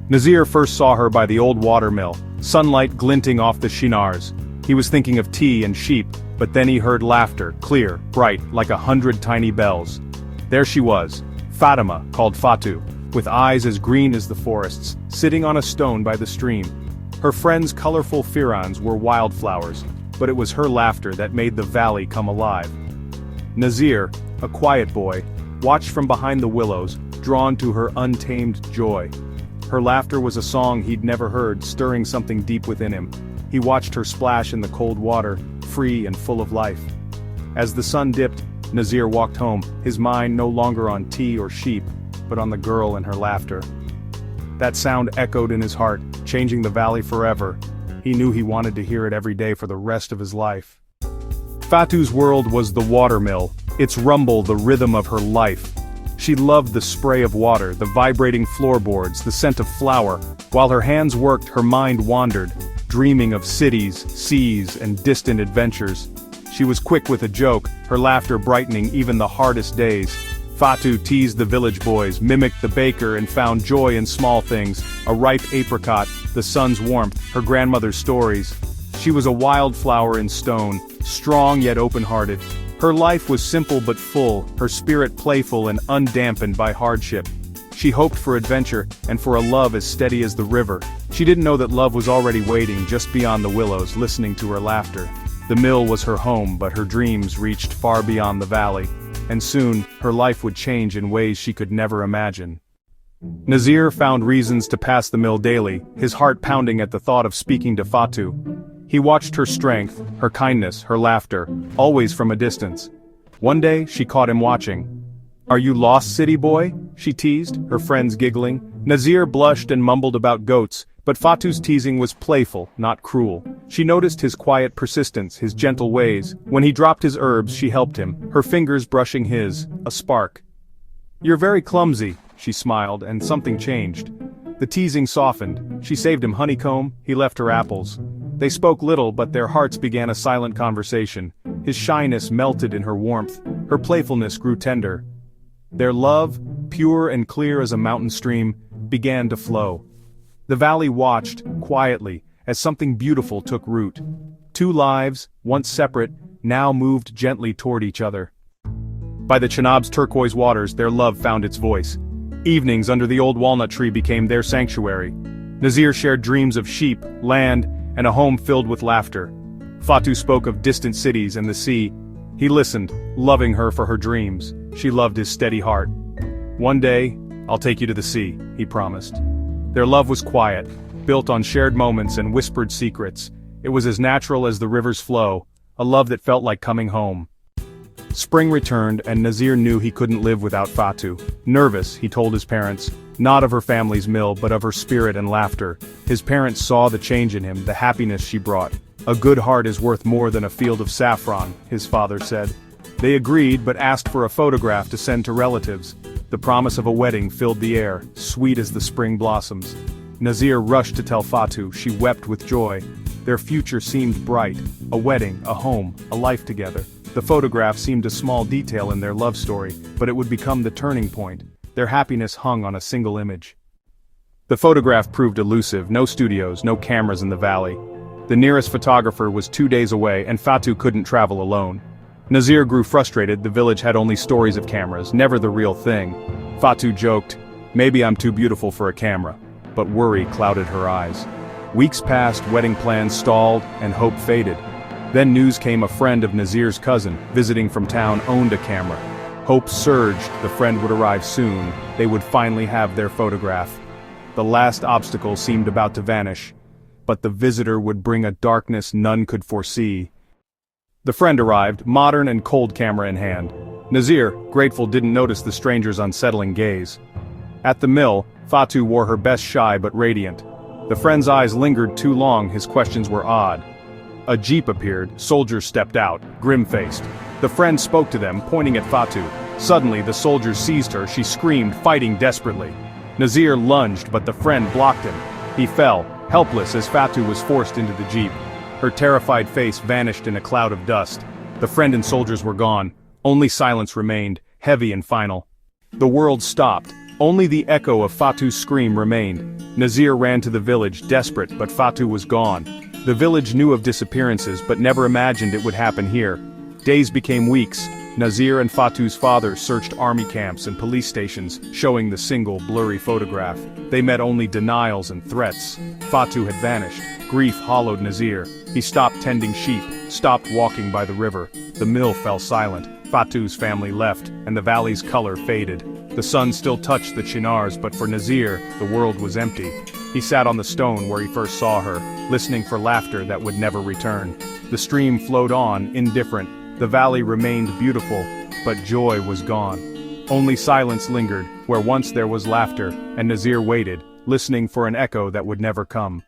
Nazir first saw her by the old watermill, sunlight glinting off the chinars. He was thinking of tea and sheep, but then he heard laughter, clear, bright, like 100 tiny bells. There she was, Fatima, called Fatu, with eyes as green as the forests, sitting on a stone by the stream. Her friends' colorful firans were wildflowers, but it was her laughter that made the valley come alive. Nazir, a quiet boy, watched from behind the willows, drawn to her untamed joy. Her laughter was a song he'd never heard, stirring something deep within him. He watched her splash in the cold water, free and full of life. As the sun dipped, Nazir walked home, his mind no longer on tea or sheep, but on the girl and her laughter. That sound echoed in his heart, changing the valley forever. He knew he wanted to hear it every day for the rest of his life. Fatu's world was the watermill, its rumble the rhythm of her life. She loved the spray of water, the vibrating floorboards, the scent of flour. While her hands worked, her mind wandered, dreaming of cities, seas, and distant adventures. She was quick with a joke, her laughter brightening even the hardest days. Fatu teased the village boys, mimicked the baker, and found joy in small things: a ripe apricot, the sun's warmth, her grandmother's stories. She was a wildflower in stone, strong yet open-hearted. Her life was simple but full, her spirit playful and undampened by hardship. She hoped for adventure, and for a love as steady as the river. She didn't know that love was already waiting just beyond the willows, listening to her laughter. The mill was her home, but her dreams reached far beyond the valley. And soon, her life would change in ways she could never imagine. Nazir found reasons to pass the mill daily, his heart pounding at the thought of speaking to Fatu. He watched her strength, her kindness, her laughter, always from a distance. One day, she caught him watching. "Are you lost, city boy?" she teased, her friends giggling. Nazir blushed and mumbled about goats, but Fatu's teasing was playful, not cruel. She noticed his quiet persistence, his gentle ways. When he dropped his herbs, she helped him, her fingers brushing his, a spark. "You're very clumsy," she smiled, and something changed. The teasing softened. She saved him honeycomb, he left her apples. They spoke little, but their hearts began a silent conversation. His shyness melted in her warmth, her playfulness grew tender. Their love, pure and clear as a mountain stream, began to flow. The valley watched, quietly, as something beautiful took root. Two lives, once separate, now moved gently toward each other. By the Chenab's turquoise waters, their love found its voice. Evenings under the old walnut tree became their sanctuary. Nazir shared dreams of sheep, land, and a home filled with laughter. Fatu spoke of distant cities and the sea. He listened, loving her for her dreams. She loved his steady heart. "One day, I'll take you to the sea," he promised. Their love was quiet, built on shared moments and whispered secrets. It was as natural as the river's flow, a love that felt like coming home. Spring returned, and Nazir knew he couldn't live without Fatu. Nervous, he told his parents, not of her family's mill but of her spirit and laughter. His parents saw the change in him, the happiness she brought. "A good heart is worth more than a field of saffron," his father said. They agreed but asked for a photograph to send to relatives. The promise of a wedding filled the air, sweet as the spring blossoms. Nazir rushed to tell Fatu, she wept with joy. Their future seemed bright, a wedding, a home, a life together. The photograph seemed a small detail in their love story, but it would become the turning point. Their happiness hung on a single image. The photograph proved elusive, no studios, no cameras in the valley. The nearest photographer was 2 days away, and Fatu couldn't travel alone. Nazir grew frustrated. The village had only stories of cameras, never the real thing. Fatu joked, "Maybe I'm too beautiful for a camera," but worry clouded her eyes. Weeks passed, wedding plans stalled, and hope faded. Then news came: a friend of Nazir's cousin, visiting from town, owned a camera. Hope surged, the friend would arrive soon, they would finally have their photograph. The last obstacle seemed about to vanish, but the visitor would bring a darkness none could foresee. The friend arrived, modern and cold camera in hand. Nazir, grateful, didn't notice the stranger's unsettling gaze. At the mill, Fatu wore her best, shy but radiant. The friend's eyes lingered too long, his questions were odd. A jeep appeared, soldiers stepped out, grim-faced. The friend spoke to them, pointing at Fatu. Suddenly, the soldiers seized her, she screamed, fighting desperately. Nazir lunged, but the friend blocked him. He fell, helpless as Fatu was forced into the jeep. Her terrified face vanished in a cloud of dust. The friend and soldiers were gone. Only silence remained, heavy and final. The world stopped. Only the echo of Fatu's scream remained. Nazir ran to the village, desperate, but Fatu was gone. The village knew of disappearances but never imagined it would happen here. Days became weeks. Nazir and Fatu's father searched army camps and police stations, showing the single blurry photograph. They met only denials and threats. Fatu had vanished. Grief hollowed Nazir. He stopped tending sheep, stopped walking by the river. The mill fell silent. Fatu's family left, and the valley's color faded. The sun still touched the chinars, but for Nazir, the world was empty. He sat on the stone where he first saw her, listening for laughter that would never return. The stream flowed on, indifferent. The valley remained beautiful, but joy was gone. Only silence lingered, where once there was laughter, and Nazir waited, listening for an echo that would never come.